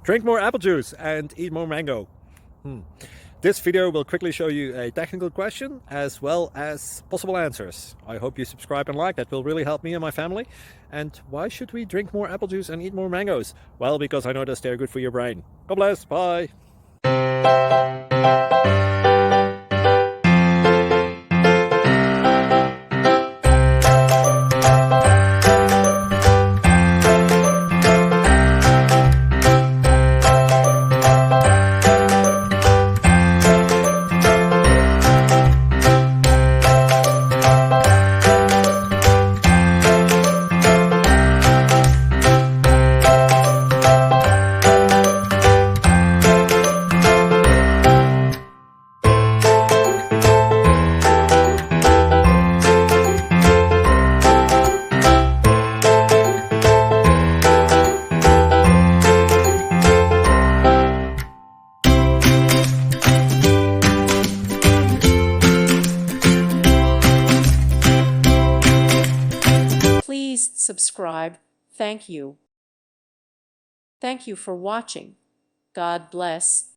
Drink more apple juice and eat more mango. This video will quickly show you a technical question as well as possible answers. I hope you subscribe and like, that will really help me and my family. And why should we drink more apple juice and eat more mangoes? Well, because I noticed they're good for your brain. God bless, bye. Please subscribe. Thank you. Thank you for watching. God bless.